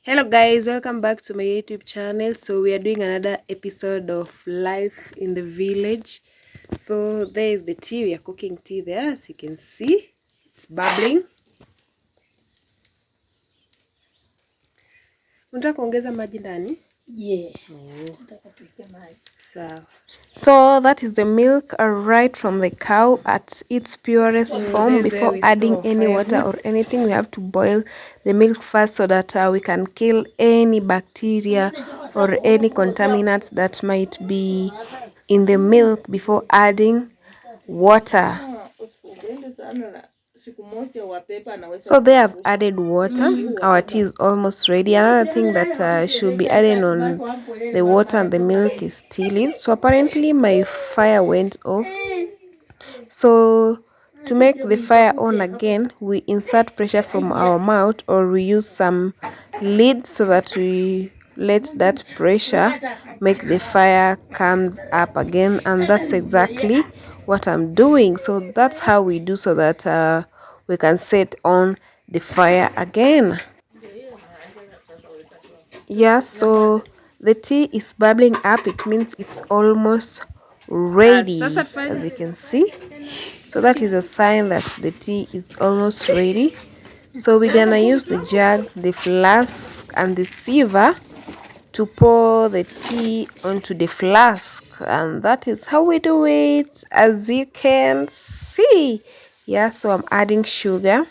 Hello guys, welcome back to my YouTube channel. So we are doing another episode of life in the village. So there is the tea. We are cooking tea there, as you can see. It's bubbling. Unataka kuongeza maji ndani? Yeah. Nataka tuweke maji. Sawa. So that is the milk right from the cow at its purest form. Before adding any water or anything, we have to boil the milk first so that we can kill any bacteria or any contaminants that might be in the milk before adding water. So they have added water. Our tea is almost ready. Another thing that should be added on the water and the milk is tea leaf. So apparently my fire went off. So to make the fire on again, we insert pressure from our mouth, or we use some lid so that we let that pressure make the fire comes up again. And that's exactly what I'm doing. So that's how we do, so that we can set on the fire again. Yeah, so the tea is bubbling up. It means it's almost ready, as you can see. So that is a sign that the tea is almost ready. So we're gonna use the jugs, the flask, and the sieve to pour the tea onto the flask, and that is how we do it, as you can see. Yeah, so I'm adding sugar.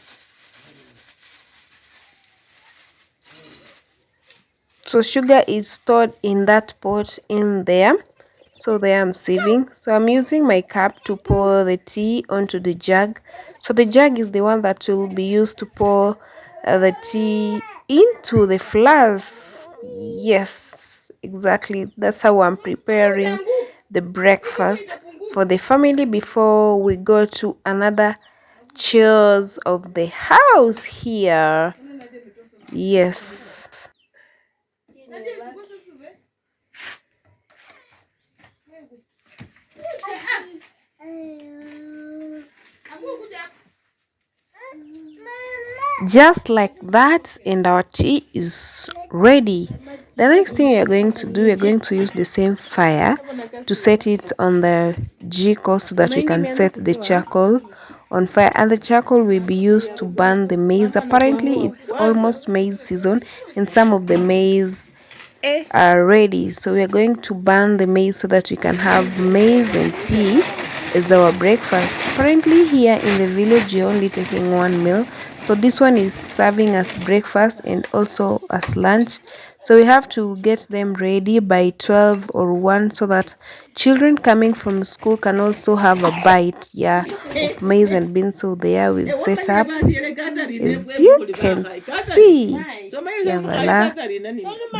So sugar is stored in that pot in there. So there I'm sieving. So I'm using my cup to pour the tea onto the jug. So the jug is the one that will be used to pour the tea into the flask. Yes, exactly. That's how I'm preparing the breakfast for the family before we go to another chores of the house here. Yes. Just like that, and our tea is ready. The next thing we are going to do, we are going to use the same fire to set it on the jiko so that we can set the charcoal on fire, and the charcoal will be used to burn the maize. Apparently it's almost maize season and some of the maize are ready, so we are going to burn the maize so that we can have maize and tea as our breakfast. Apparently here in the village you're only taking one meal, so this one is serving as breakfast and also as lunch. So we have to get them ready by 12 or 1 so that children coming from school can also have a bite, yeah, of maize and beans. So there we've set up, as you can see. Yeah, voila,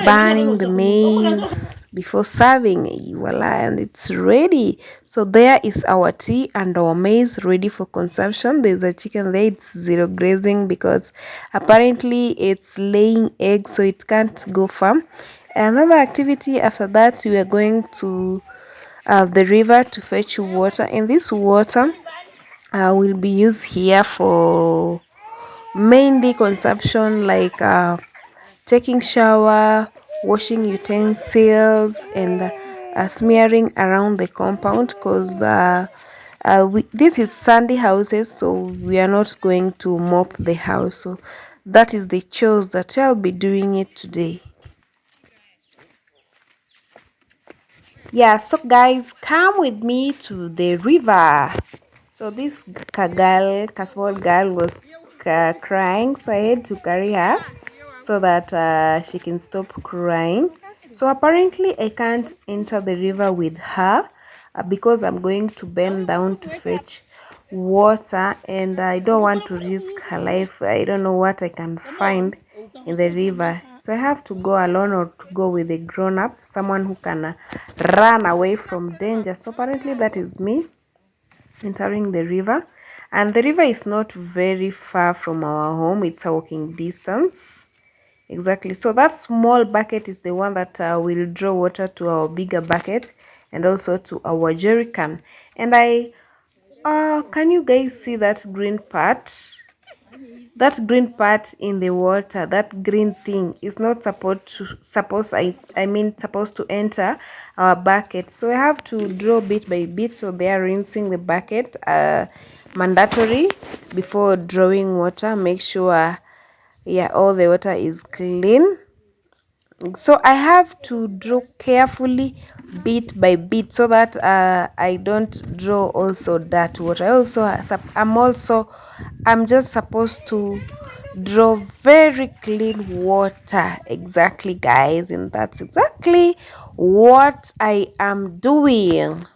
burning the maize before serving, voila, and it's ready. So there is our tea and our maize ready for consumption. There's a chicken there, it's zero grazing because apparently it's laying eggs, so it can't go farm. Another activity after that, we are going to the river to fetch water, and this water will be used here for mainly consumption, like taking shower, washing utensils, and smearing around the compound, because this is sandy houses, so we are not going to mop the house. So that is the chores that I'll be doing it today. Yeah, so guys, come with me to the river. So this small girl was crying, so I had to carry her so that she can stop crying. So apparently I can't enter the river with her because I'm going to bend down to fetch water, and I don't want to risk her life. I don't know what I can find in the river, so I have to go alone or to go with a grown-up, someone who can run away from danger. So apparently that is me entering the river, and the river is not very far from our home. It's a walking distance. Exactly. So that small bucket is the one that will draw water to our bigger bucket and also to our jerry can. And can you guys see that green part? that green part in the water, that green thing is not supposed to enter our bucket. So I have to draw bit by bit. So they are rinsing the bucket, mandatory before drawing water. Make sure, yeah, all the water is clean. So I have to draw carefully bit by bit so that I don't draw also that water. I'm just supposed to draw very clean water. Exactly, guys, and that's exactly what I am doing.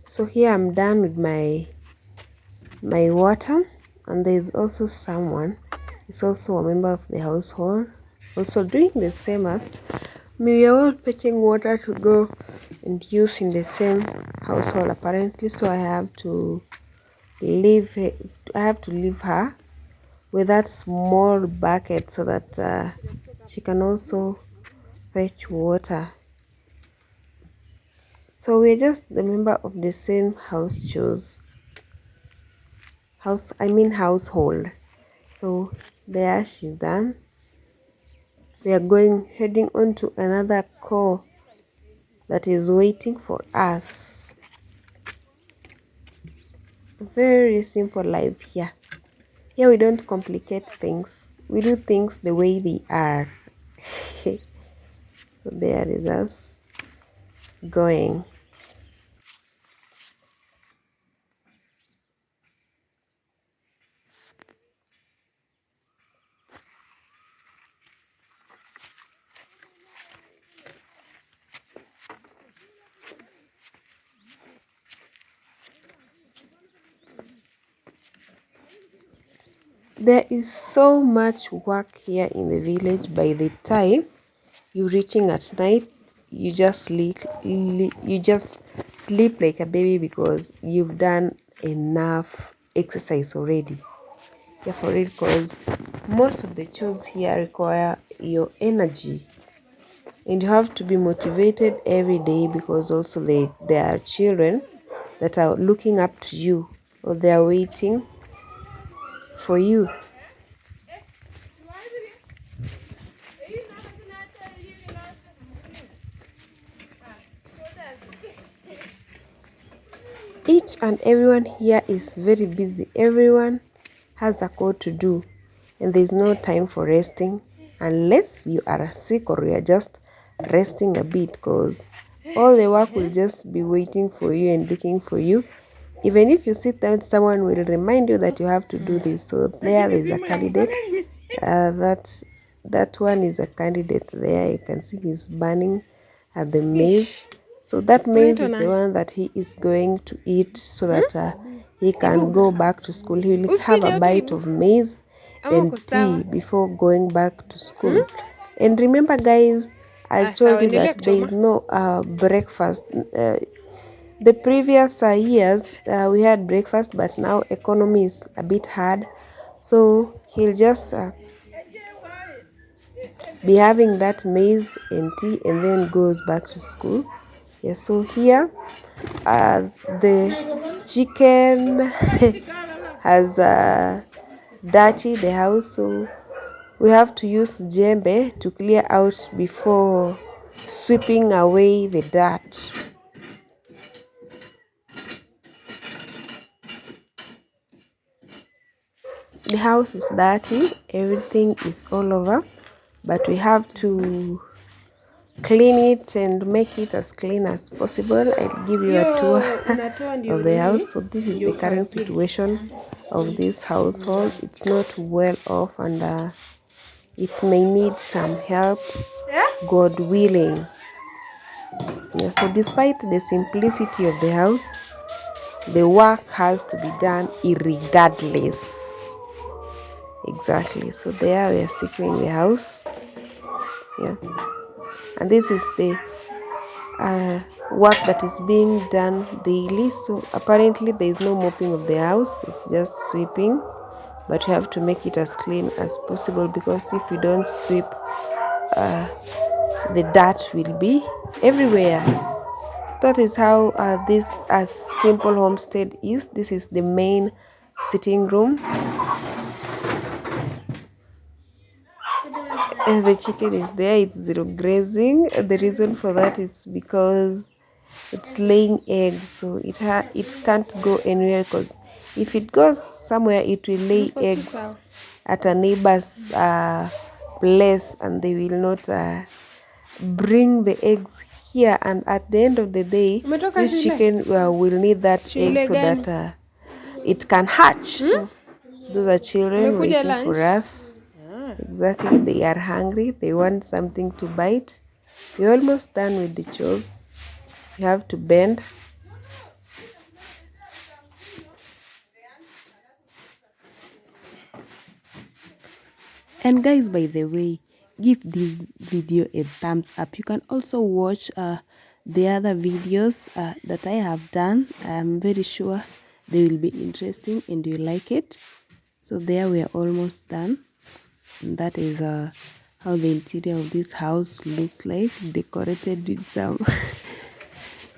So here I'm done with my water, and there's also someone, it's also a member of the household, also doing the same as me. We are all fetching water to go and use in the same household apparently. So I have to leave her with that small bucket so that she can also fetch water. So we're just the member of the same household. So there, she's done. We are heading on to another call that is waiting for us. Very simple life here. Here we don't complicate things. We do things the way they are. So there is us going. There is so much work here in the village. By the time you're reaching at night, you just sleep like a baby because you've done enough exercise already. Yeah, for it, because most of the chores here require your energy, and you have to be motivated every day because also there are children that are looking up to you, or they are waiting for you. Each and everyone here is very busy. Everyone has a call to do, and there's no time for resting unless you are sick or you are just resting a bit, because all the work will just be waiting for you and looking for you. Even if you sit down, someone will remind you that you have to do this. So there is a candidate. That one is a candidate there. You can see he's burning at the maize. So that maize is the one that he is going to eat so that he can go back to school. He will have a bite of maize and tea before going back to school. And remember, guys, I told you that there is no breakfast. The previous years we had breakfast, but now economy is a bit hard, so he'll just be having that maize and tea and then goes back to school. Yeah, so here the chicken has dirty the house, so we have to use djembe to clear out before sweeping away the dirt. The house is dirty, everything is all over, but we have to clean it and make it as clean as possible. I'll give you a tour of the house. So this is the current situation of this household. It's not well off, and it may need some help, God willing. Yeah, so despite the simplicity of the house, the work has to be done irregardless. Exactly. So there we are securing the house. Yeah. And this is the work that is being done daily. So apparently there is no mopping of the house, it's just sweeping, but you have to make it as clean as possible, because if you don't sweep, the dirt will be everywhere. That is how this simple homestead is. This is the main sitting room. The chicken is there, it's zero grazing. The reason for that is because it's laying eggs, so it can't go anywhere, because if it goes somewhere it will lay eggs at a neighbor's place, and they will not bring the eggs here, and at the end of the day this chicken will need that egg so that it can hatch. So those are children waiting for us. Exactly, they are hungry, they want something to bite. We're almost done with the chores. You have to bend. And guys, by the way, give this video a thumbs up. You can also watch the other videos that I have done. I'm very sure they will be interesting and you like it. So there we are almost done. And that is how the interior of this house looks like, decorated with some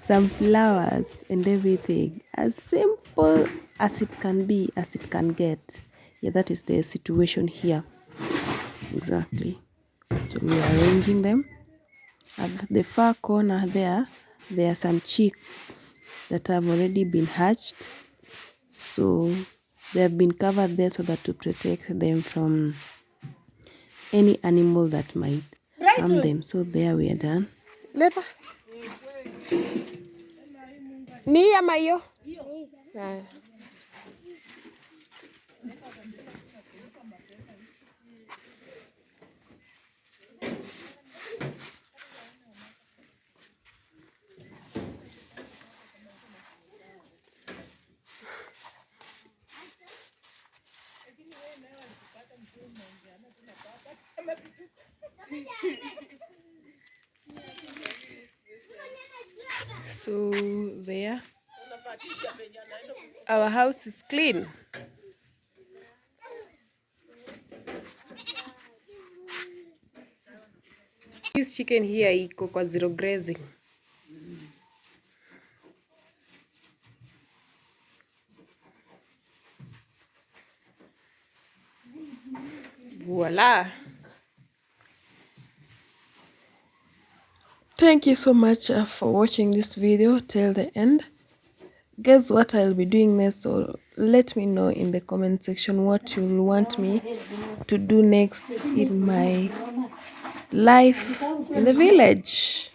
some flowers and everything, as simple as it can be, as it can get. Yeah, that is the situation here. Exactly. So we are arranging them. At the far corner there are some chicks that have already been hatched, so they have been covered there so that to protect them from any animal that might harm them. So there we are done. Leta. Ni ama hiyo? So there, our house is clean. This chicken here iko kwa zero grazing. Voila. Thank you so much for watching this video till the end. Guess what I'll be doing next, so let me know in the comment section what you'll want me to do next in my life in the village.